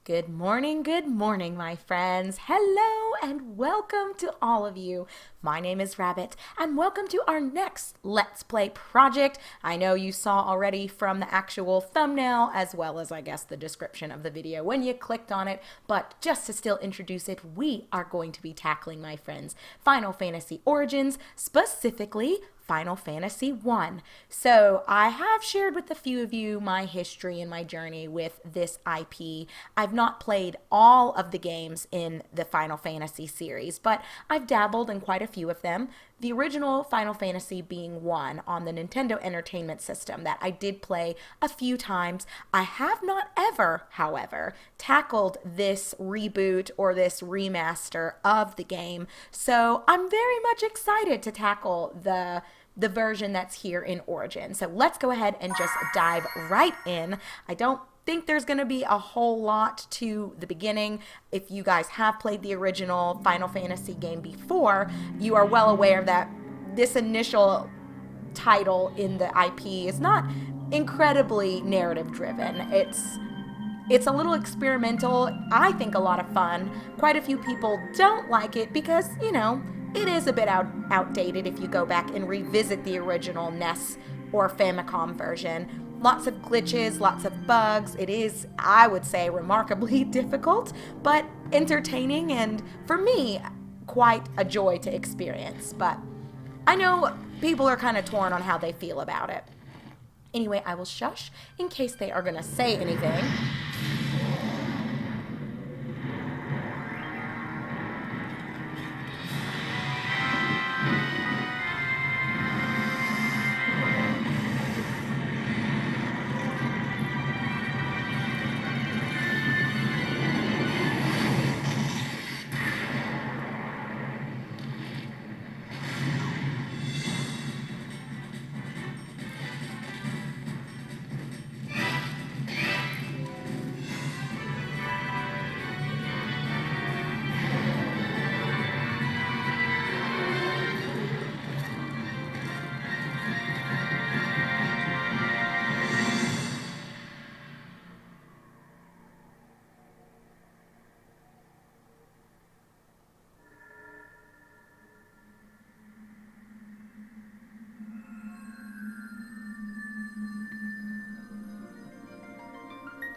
Good morning, my friends. Hello and welcome to all of you. My name is Rabbit, and welcome to our next Let's Play project. I know you saw already from the actual thumbnail, as well as, I guess, the description of the video when you clicked on it, but just to still introduce it, we are going to be tackling, my friends, Final Fantasy Origins, specifically Final Fantasy 1. So I have shared with a few of you my history and my journey with this IP. I've not played all of the games in the Final Fantasy series, but I've dabbled in quite a few of them. The original Final Fantasy being 1 on the Nintendo Entertainment System that I did play a few times. I have not ever, however, tackled this reboot or this remaster of the game. So I'm very much excited to tackle the version that's here in Origin. So let's go ahead and just dive right in. I don't think there's going to be a whole lot to the beginning. If you guys have played the original Final Fantasy game before, you are well aware that this initial title in the IP is not incredibly narrative driven. It's a little experimental. I think a lot of fun. Quite a few people don't like it because, it is a bit outdated if you go back and revisit the original NES or Famicom version. Lots of glitches, lots of bugs. It is, I would say, remarkably difficult, but entertaining and, for me, quite a joy to experience. But I know people are kind of torn on how they feel about it. Anyway, I will shush in case they are going to say anything.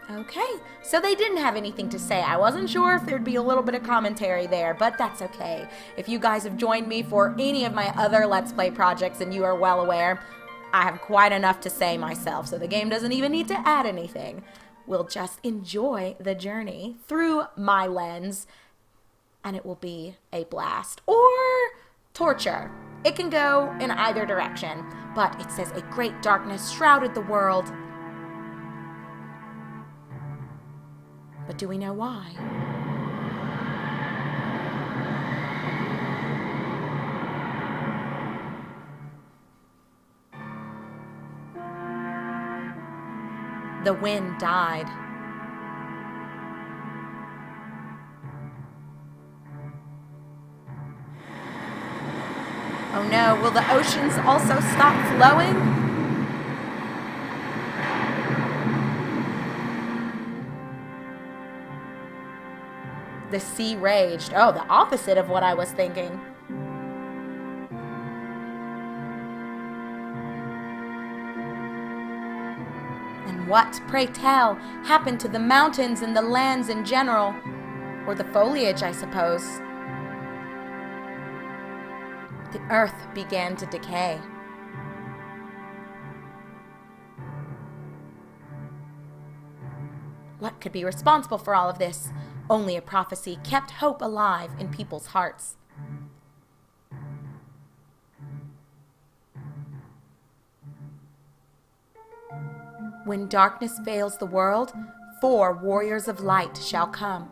Okay, so they didn't have anything to say. I wasn't sure if there'd be a little bit of commentary there, but that's okay. If you guys have joined me for any of my other Let's Play projects, and you are well aware, I have quite enough to say myself, so the game doesn't even need to add anything. We'll just enjoy the journey through my lens, and it will be a blast. Or torture. It can go in either direction, but it says a great darkness shrouded the world. But do we know why? The wind died. Oh no, will the oceans also stop flowing? The sea raged. Oh, the opposite of what I was thinking. And what, pray tell, happened to the mountains and the lands in general? Or the foliage, I suppose. The earth began to decay. What could be responsible for all of this? Only a prophecy kept hope alive in people's hearts. When darkness veils the world, 4 warriors of light shall come.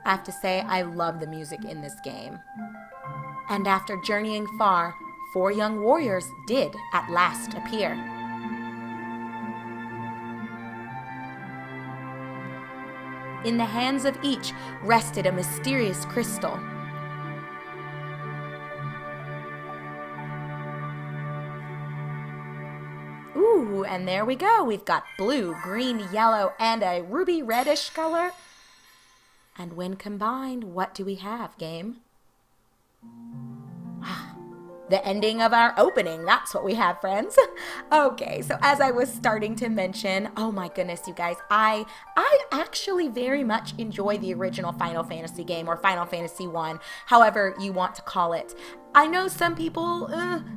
I have to say, I love the music in this game. And after journeying far, 4 young warriors did at last appear. In the hands of each rested a mysterious crystal. Ooh, and there we go. We've got blue, green, yellow, and a ruby reddish color. And when combined, what do we have, game? The ending of our opening. That's what we have, friends. Okay, so as I was starting to mention, oh my goodness, you guys, I actually very much enjoy the original Final Fantasy game, or Final Fantasy 1, however you want to call it. I know some people,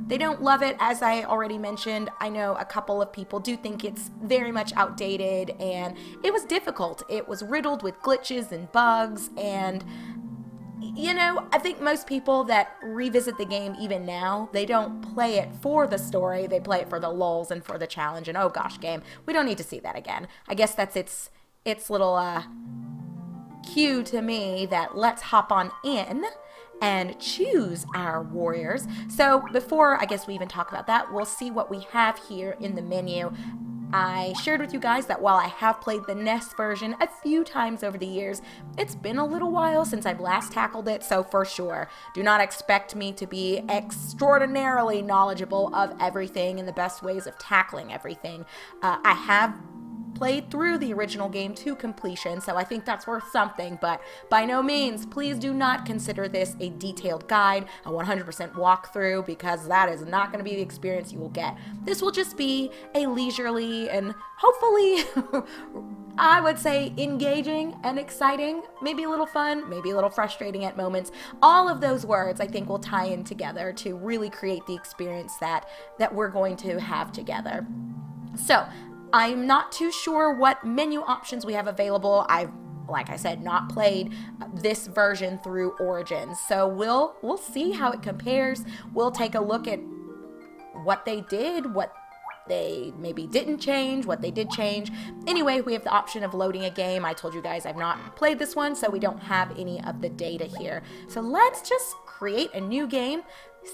they don't love it, as I already mentioned. I know a couple of people do think it's very much outdated, and it was difficult. It was riddled with glitches and bugs, and you know, I think most people that revisit the game even now, they don't play it for the story. They play it for the lulz and for the challenge. And oh gosh, game, we don't need to see that again. I guess that's its little cue to me that let's hop on in and choose our warriors. So before I guess we even talk about that, we'll see what we have here in the menu. I shared with you guys that while I have played the NES version a few times over the years, it's been a little while since I've last tackled it, so for sure, do not expect me to be extraordinarily knowledgeable of everything and the best ways of tackling everything. I have played through the original game to completion, so I think that's worth something, but by no means, please do not consider this a detailed guide, a 100% walkthrough, because that is not going to be the experience you will get. This will just be a leisurely and hopefully, I would say, engaging and exciting, maybe a little fun, maybe a little frustrating at moments. All of those words, I think, will tie in together to really create the experience that we're going to have together. So, I'm not too sure what menu options we have available. I've, like I said, not played this version through Origins. So we'll see how it compares. We'll take a look at what they did, what they maybe didn't change, what they did change. Anyway, we have the option of loading a game. I told you guys I've not played this one, so we don't have any of the data here. So let's just create a new game.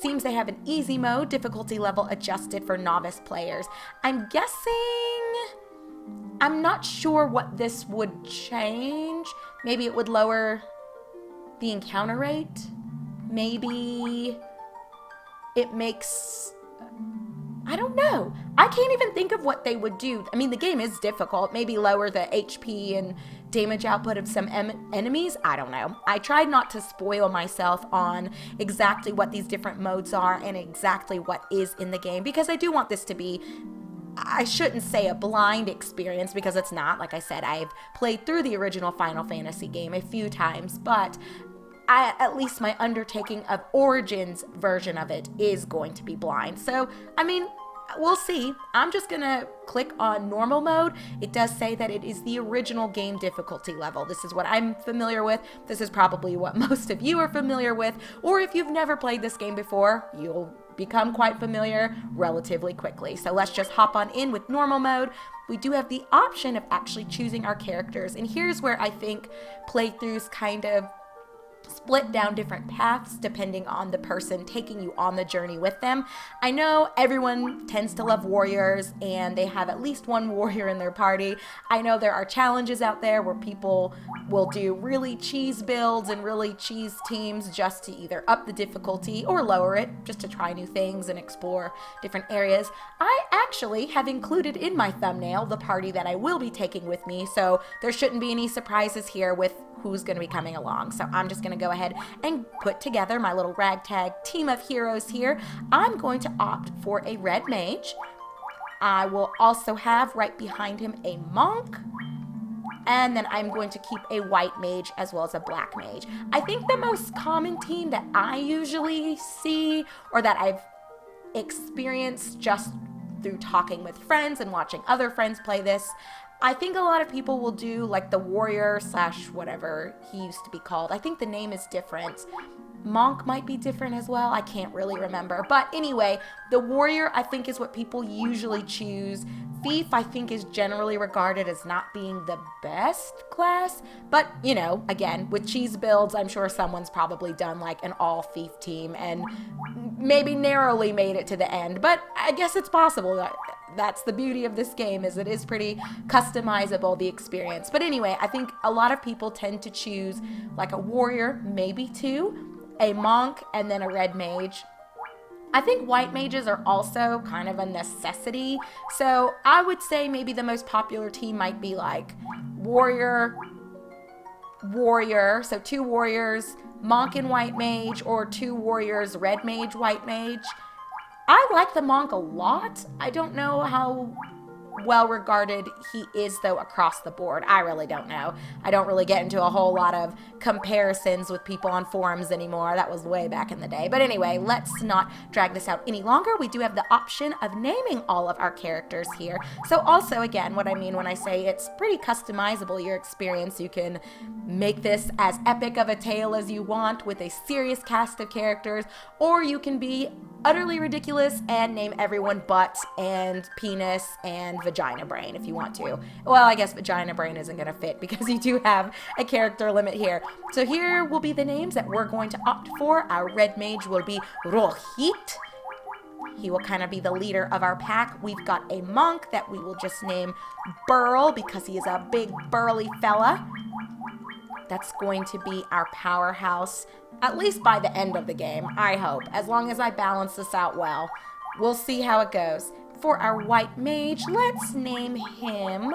Seems they have an easy mode, difficulty level adjusted for novice players. I'm not sure what this would change. Maybe it would lower the encounter rate. Maybe it makes, I don't know. I can't even think of what they would do. I mean, the game is difficult. Maybe lower the HP and damage output of some enemies. I don't know. I tried not to spoil myself on exactly what these different modes are and exactly what is in the game, because I do want this to be, I shouldn't say a blind experience, because it's not. Like I said, I've played through the original Final Fantasy game a few times, but at least my undertaking of Origins version of it is going to be blind. So, I mean, we'll see. I'm just gonna click on normal mode. It does say that it is the original game difficulty level. This is what I'm familiar with. This is probably what most of you are familiar with, or if you've never played this game before, you'll become quite familiar relatively quickly. So let's just hop on in with normal mode. We do have the option of actually choosing our characters, and here's where I think playthroughs kind of split down different paths depending on the person taking you on the journey with them. I know everyone tends to love warriors and they have at least one warrior in their party. I know there are challenges out there where people will do really cheese builds and really cheese teams just to either up the difficulty or lower it, just to try new things and explore different areas. I actually have included in my thumbnail the party that I will be taking with me, so there shouldn't be any surprises here with who's going to be coming along. So I'm just going to go ahead and put together my little ragtag team of heroes here. I'm going to opt for a red mage. I will also have right behind him a monk. And then I'm going to keep a white mage as well as a black mage. I think the most common team that I usually see, or that I've experienced just through talking with friends and watching other friends play this, I think a lot of people will do like the warrior / whatever he used to be called. I think the name is different. Monk might be different as well. I can't really remember. But anyway, the warrior I think is what people usually choose. Thief I think is generally regarded as not being the best class. But, you know, again, with cheese builds, I'm sure someone's probably done like an all thief team and maybe narrowly made it to the end. But I guess it's possible. That's the beauty of this game, is it is pretty customizable, the experience. But anyway, I think a lot of people tend to choose like a warrior, maybe two, a monk, and then a red mage. I think white mages are also kind of a necessity. So I would say maybe the most popular team might be like warrior, so 2 warriors, monk and white mage, or 2 warriors, red mage, white mage. I like the monk a lot. I don't know how well regarded he is though across the board. I really don't know. I don't really get into a whole lot of comparisons with people on forums anymore. That was way back in the day. But anyway, let's not drag this out any longer. We do have the option of naming all of our characters here. So also, again, what I mean when I say it's pretty customizable, your experience, you can make this as epic of a tale as you want with a serious cast of characters, or you can be utterly ridiculous and name everyone butt and penis and vagina brain if you want to. Well, I guess vagina brain isn't going to fit because you do have a character limit here. So here will be the names that we're going to opt for. Our red mage will be Rohit. He will kind of be the leader of our pack. We've got a monk that we will just name Burl because he is a big burly fella. That's going to be our powerhouse, at least by the end of the game, I hope, as long as I balance this out well. We'll see how it goes. For our white mage, let's name him,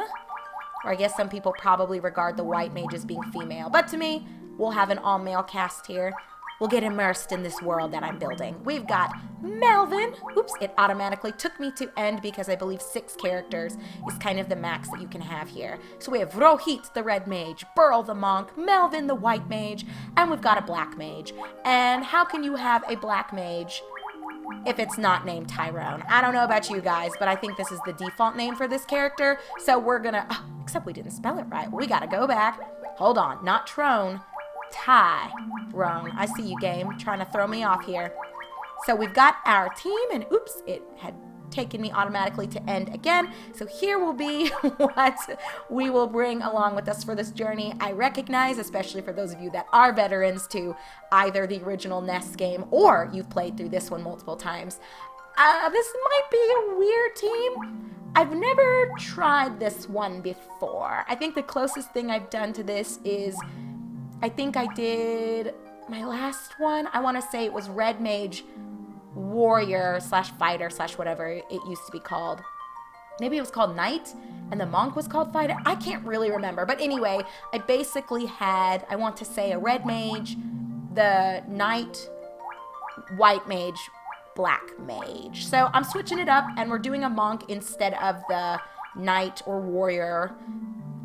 or I guess some people probably regard the white mage as being female, but to me, we'll have an all-male cast here. We'll get immersed in this world that I'm building. We've got Melvin. Oops, it automatically took me to end because I believe 6 characters is kind of the max that you can have here. So we have Rohit, the red mage, Burl, the monk, Melvin, the white mage, and we've got a black mage. And how can you have a black mage if it's not named Tyrone? I don't know about you guys, but I think this is the default name for this character. So we're gonna, except we didn't spell it right. We gotta go back. Hold on, not Trone. Tyrone. I see you, game. Trying to throw me off here. So we've got our team, and oops, it had taken me automatically to end again. So here will be what we will bring along with us for this journey. I recognize, especially for those of you that are veterans to either the original NES game or you've played through this one multiple times, this might be a weird team. I've never tried this one before. I think the closest thing I've done to this is I think I did my last one. I want to say it was Red Mage Warrior / Fighter / whatever it used to be called. Maybe it was called Knight and the Monk was called Fighter. I can't really remember. But anyway, I basically had, I want to say, a Red Mage, the Knight, White Mage, Black Mage. So I'm switching it up and we're doing a Monk instead of the Knight or Warrior.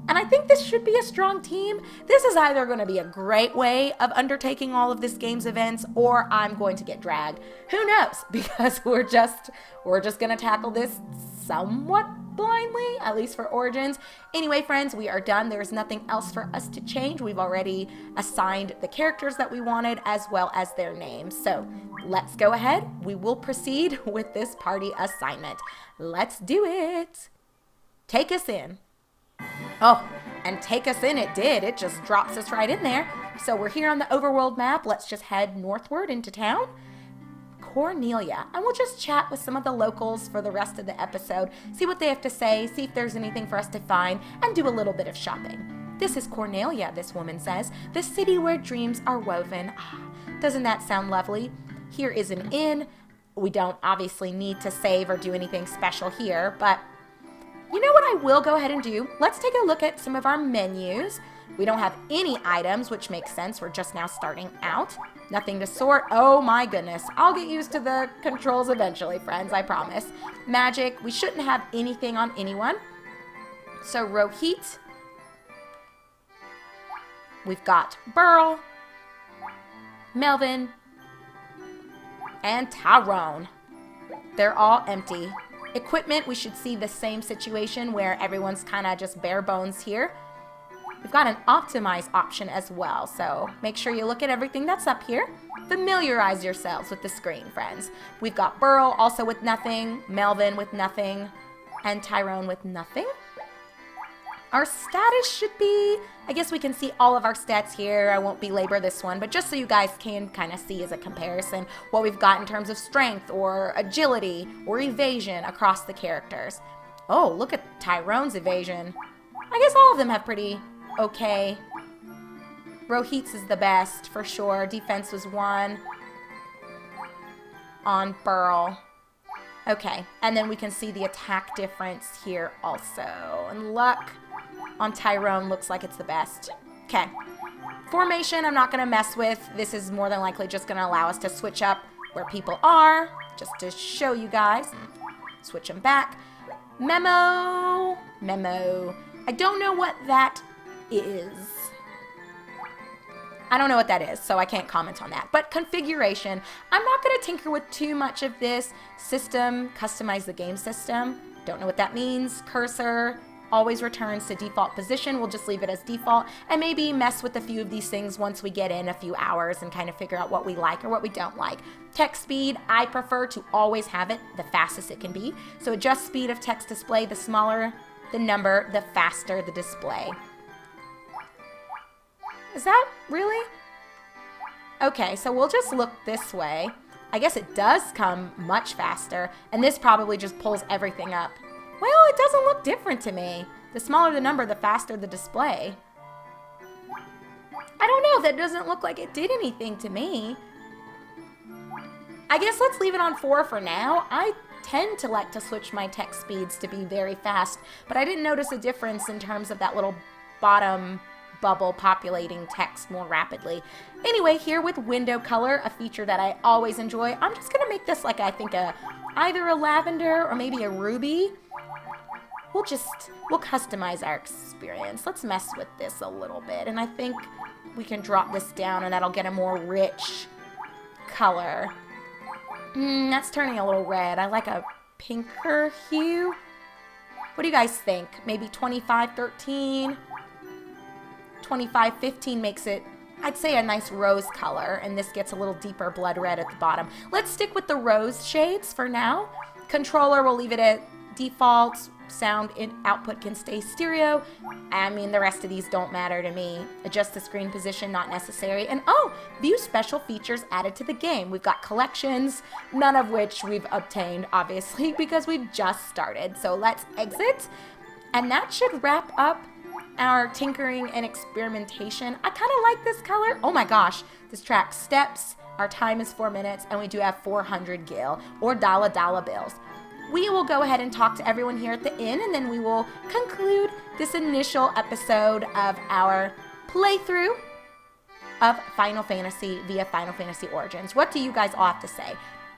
And I think this should be a strong team. This is either going to be a great way of undertaking all of this game's events, or I'm going to get dragged. Who knows? Because we're just going to tackle this somewhat blindly, at least for Origins. Anyway, friends, we are done. There's nothing else for us to change. We've already assigned the characters that we wanted as well as their names. So let's go ahead. We will proceed with this party assignment. Let's do it. Take us in. Oh, and take us in it did. It just drops us right in there. So we're here on the overworld map. Let's just head northward into town. Cornelia. And we'll just chat with some of the locals for the rest of the episode. See what they have to say. See if there's anything for us to find. And do a little bit of shopping. This is Cornelia, this woman says. The city where dreams are woven. Doesn't that sound lovely? Here is an inn. We don't obviously need to save or do anything special here, but you know what I will go ahead and do? Let's take a look at some of our menus. We don't have any items, which makes sense. We're just now starting out. Nothing to sort. Oh my goodness. I'll get used to the controls eventually, friends, I promise. Magic. We shouldn't have anything on anyone. So Rohit. We've got Burl, Melvin, and Tyrone. They're all empty. Equipment, we should see the same situation where everyone's kind of just bare bones here. We've got an optimize option as well, so make sure you look at everything that's up here. Familiarize yourselves with the screen, friends. We've got Burl also with nothing, Melvin with nothing, and Tyrone with nothing. Our status should be, I guess we can see all of our stats here. I won't belabor this one, but just so you guys can kind of see as a comparison what we've got in terms of strength or agility or evasion across the characters. Oh, look at Tyrone's evasion. I guess all of them have pretty okay. Rohit's is the best for sure. Defense was 1. on Burl. Okay, and then we can see the attack difference here also. And luck on Tyrone looks like it's the best. Okay. Formation, I'm not going to mess with. This is more than likely just going to allow us to switch up where people are, just to show you guys. Switch them back. Memo. I don't know what that is. I don't know what that is, so I can't comment on that. But configuration, I'm not going to tinker with too much of this. System, customize the game system. Don't know what that means. Cursor always returns to default position. We'll just leave it as default and maybe mess with a few of these things once we get in a few hours and kind of figure out what we like or what we don't like. Text speed, I prefer to always have it the fastest it can be. So adjust speed of text display. The smaller the number, the faster the display. Is that really? Okay, so we'll just look this way. I guess it does come much faster, and this probably just pulls everything up. Well, it doesn't look different to me. The smaller the number, the faster the display. I don't know, that doesn't look like it did anything to me. I guess let's leave it on 4 for now. I tend to like to switch my text speeds to be very fast, but I didn't notice a difference in terms of that little bottom bubble populating text more rapidly. Anyway, here with window color, a feature that I always enjoy, I'm just gonna make this like I think either a lavender or maybe a ruby. We'll customize our experience. Let's mess with this a little bit, and I think we can drop this down and that'll get a more rich color. That's turning a little red. I like a pinker hue. What do you guys think? Maybe 2513? 2515 makes it, I'd say, a nice rose color, and this gets a little deeper blood red at the bottom. Let's stick with the rose shades for now. Controller, we'll leave it at default. Sound output can stay stereo. I mean, the rest of these don't matter to me. Adjust the screen position, not necessary. And view special features added to the game. We've got collections, none of which we've obtained, obviously, because we've just started. So let's exit, and that should wrap up our tinkering and experimentation. I kind of like this color. Oh my gosh, this track steps. Our time is 4 minutes, and we do have 400 gil, or dollar bills. We will go ahead and talk to everyone here at the inn, and then we will conclude this initial episode of our playthrough of Final Fantasy via Final Fantasy Origins. What do you guys all have to say?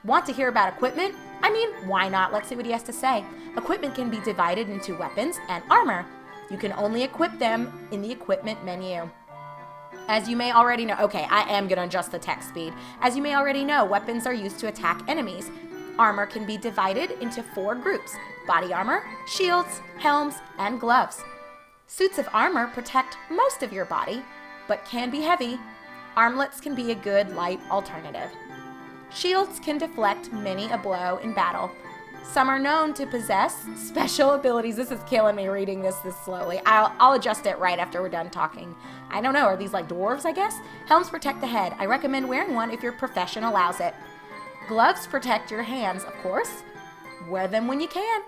Want to hear about equipment? I mean, why not? Let's see what he has to say. Equipment can be divided into weapons and armor. You can only equip them in the equipment menu. As you may already know, okay, I am going to adjust the text speed. As you may already know, weapons are used to attack enemies. Armor can be divided into 4 groups: body armor, shields, helms, and gloves. Suits of armor protect most of your body, but can be heavy. Armlets can be a good light alternative. Shields can deflect many a blow in battle. Some are known to possess special abilities. This is killing me reading this slowly. I'll adjust it right after we're done talking. I don't know, are these like dwarves, I guess? Helms protect the head. I recommend wearing one if your profession allows it. Gloves protect your hands, of course. Wear them when you can.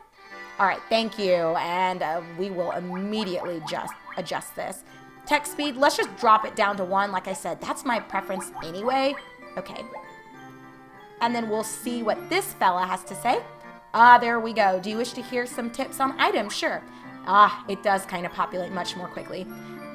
All right, thank you. And we will immediately adjust this. Text speed, let's just drop it down to 1. Like I said, that's my preference anyway. Okay. And then we'll see what this fella has to say. There we go. Do you wish to hear some tips on items? Sure. It does kind of populate much more quickly.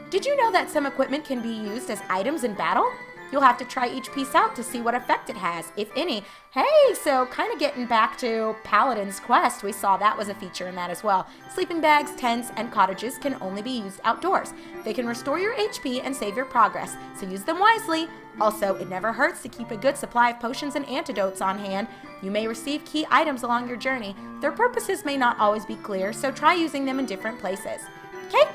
Did you know that some equipment can be used as items in battle? You'll have to try each piece out to see what effect it has, if any. Hey, so kind of getting back to Paladin's Quest, we saw that was a feature in that as well. Sleeping bags, tents, and cottages can only be used outdoors. They can restore your HP and save your progress, so use them wisely. Also, it never hurts to keep a good supply of potions and antidotes on hand. You may receive key items along your journey. Their purposes may not always be clear, so try using them in different places. Okay?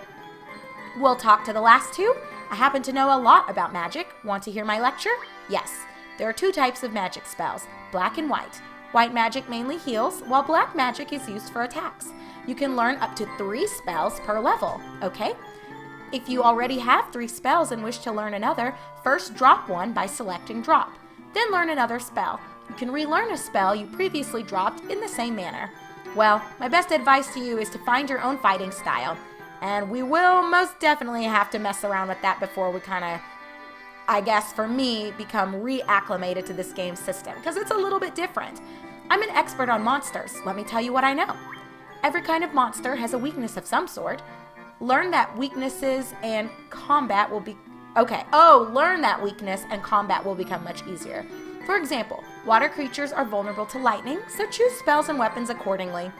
We'll talk to the last 2. I happen to know a lot about magic. Want to hear my lecture? Yes. There are 2 types of magic spells, black and white. White magic mainly heals, while black magic is used for attacks. You can learn up to 3 spells per level, okay? If you already have 3 spells and wish to learn another, first drop one by selecting drop. Then learn another spell. You can relearn a spell you previously dropped in the same manner. Well, my best advice to you is to find your own fighting style. And we will most definitely have to mess around with that before we kind of I guess for me, become reacclimated to this game system because it's a little bit different. I'm an expert on monsters. Let me tell you what I know. Every kind of monster has a weakness of some sort. Learn that weaknesses and combat will be... Okay. Oh, learn that weakness and combat will become much easier. For example, water creatures are vulnerable to lightning, so choose spells and weapons accordingly.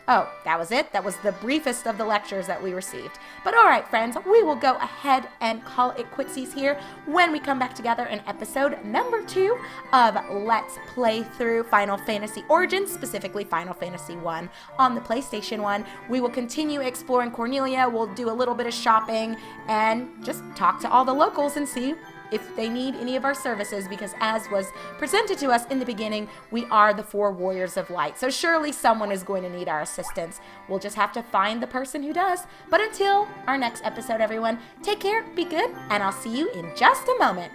Oh, that was it? That was the briefest of the lectures that we received. But all right, friends, we will go ahead and call it quitsies here when we come back together in episode number 2 of Let's Play Through Final Fantasy Origins, specifically Final Fantasy 1 on the PlayStation 1. We will continue exploring Cornelia, we'll do a little bit of shopping, and just talk to all the locals and see if they need any of our services, because as was presented to us in the beginning, we are the 4 warriors of light. So surely someone is going to need our assistance. We'll just have to find the person who does. But until our next episode, everyone, take care, be good, and I'll see you in just a moment.